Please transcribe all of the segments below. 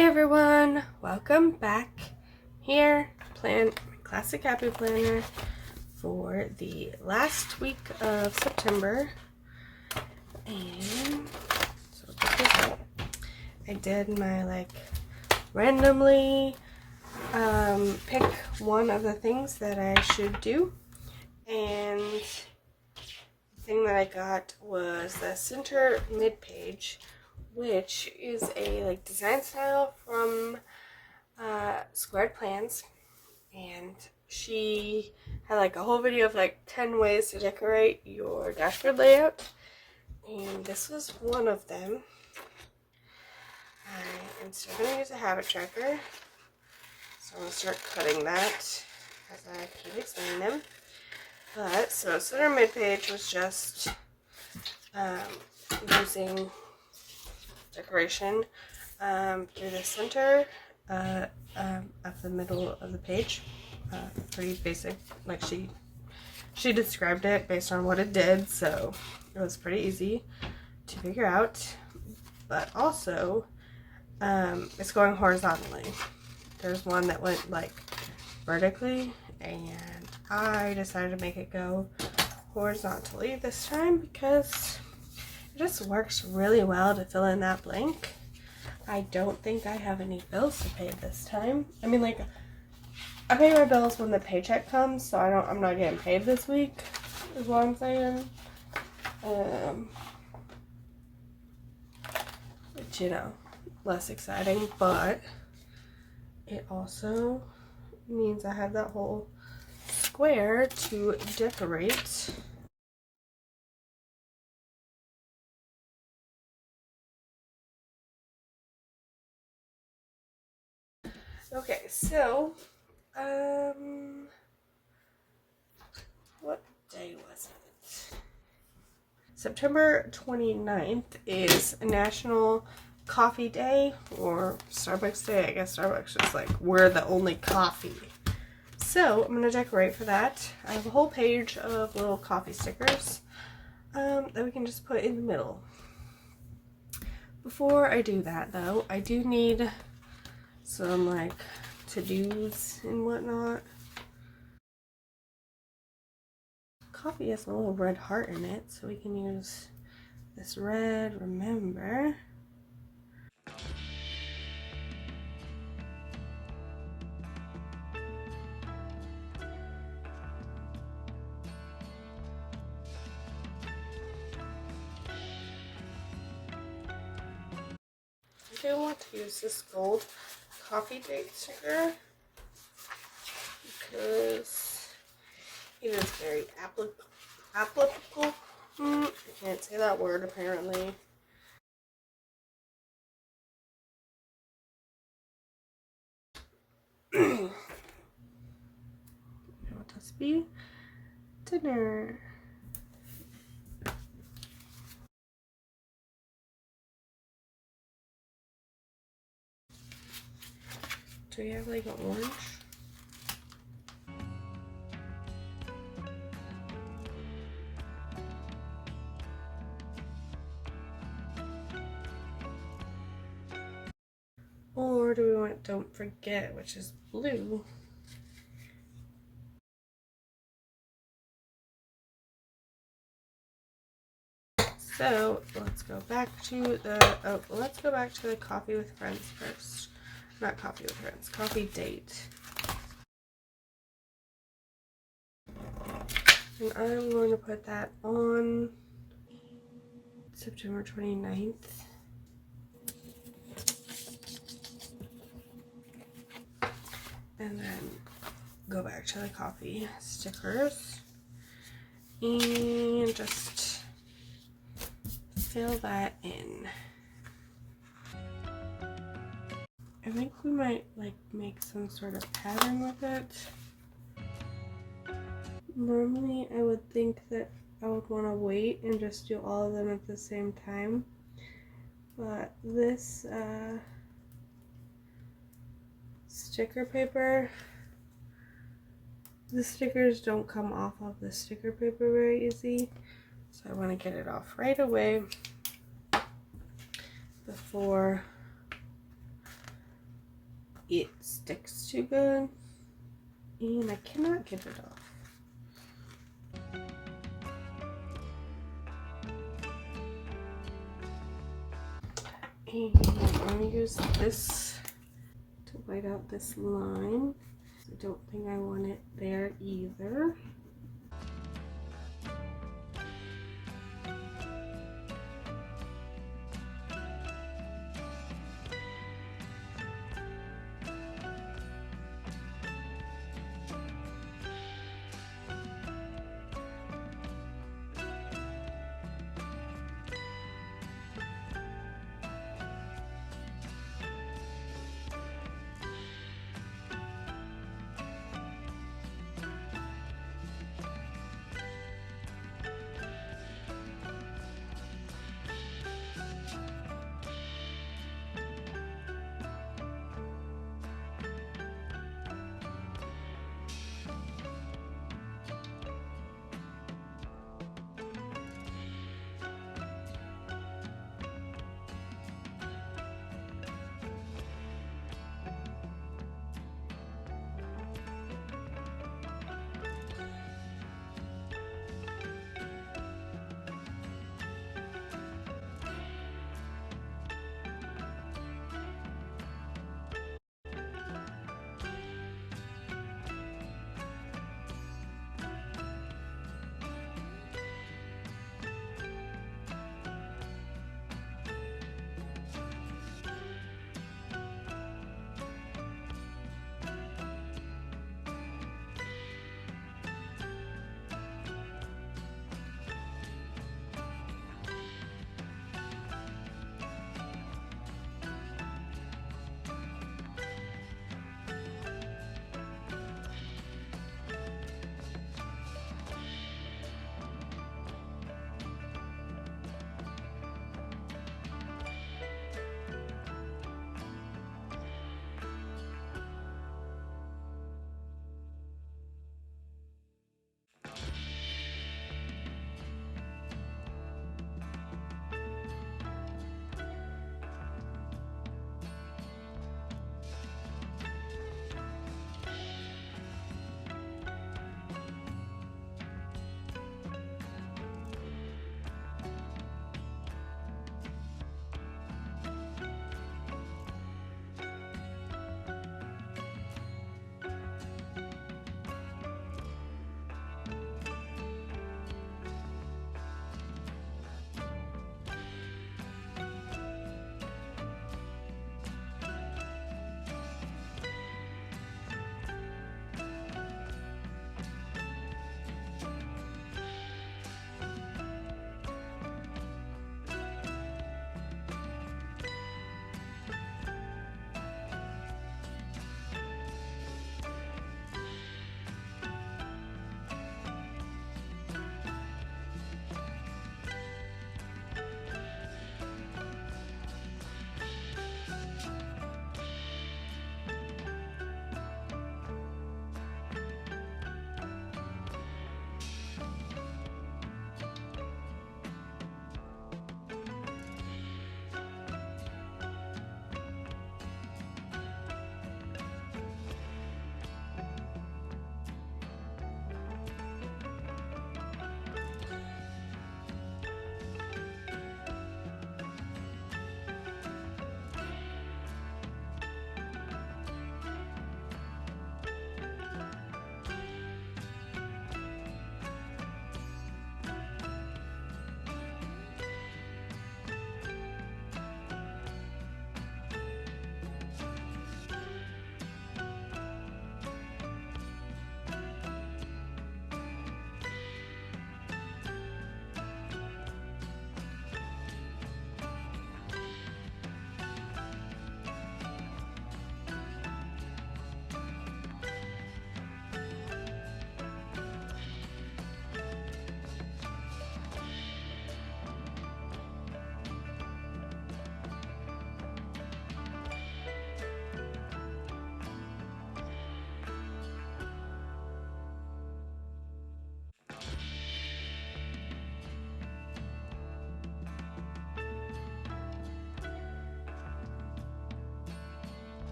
Hi everyone, welcome back. Here, plan classic happy planner for the last week of September. And so check this out. I did my randomly pick one of the things that I should do, and the thing that I got was the center mid page, which is a design style from Squared Plans, and she had a whole video of 10 ways to decorate your dashboard layout, and this was one of them. I am still going to use a habit tracker, so I'm going to start cutting that as I keep explaining them. But so center mid page was just using decoration through the center of the middle of the page. Pretty basic, she described it based on what it did, so it was pretty easy to figure out. But also it's going horizontally. There's one that went vertically, and I decided to make it go horizontally this time because it just works really well to fill in that blank. I don't think I have any bills to pay this time. I mean, I pay my bills when the paycheck comes, so I'm not getting paid this week, is what I'm saying. Which, less exciting, but it also means I have that whole square to decorate. Okay, so what day was it? September 29th is National Coffee Day, or Starbucks Day. I guess Starbucks is we're the only coffee. So I'm going to decorate for that. I have a whole page of little coffee stickers that we can just put in the middle. Before I do that though, I do need some to-dos and whatnot. Coffee has a little red heart in it, so we can use this red, remember. I think I want to use this gold coffee date sticker because it is very applicable. I can't say that word apparently. Want this be dinner? Do we have an orange? Or do we want Don't Forget, which is blue? So let's go back to the coffee with friends first. Not coffee with friends, coffee date. And I'm going to put that on September 29th. And then go back to the coffee stickers and just fill that in. I think we might make some sort of pattern with it. Normally I would think that I would want to wait and just do all of them at the same time, but this sticker paper, the stickers don't come off of the sticker paper very easy, so I want to get it off right away before it sticks too good, and I cannot get it off. And I'm going to use this to white out this line. I don't think I want it there either.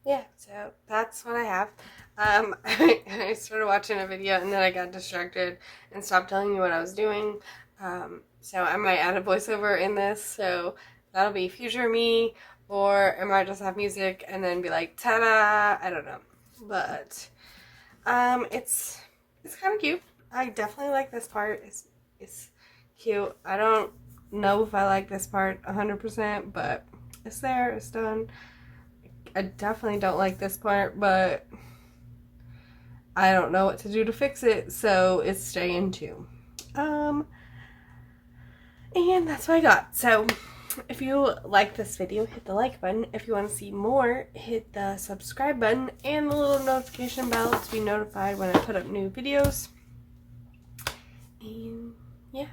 yeah, so that's what I have. I started watching a video and then I got distracted and stopped telling you what I was doing. So I might add a voiceover in this, so that'll be future me, or I might just have music and then be like, ta-da! I don't know. But it's kind of cute. I definitely like this part. It's cute. I don't know if I like this part 100%, but it's there. It's done. I definitely don't like this part, but I don't know what to do to fix it, so it's staying too. And that's what I got. So if you like this video, hit the like button. If you want to see more, hit the subscribe button and the little notification bell to be notified when I put up new videos. And yeah.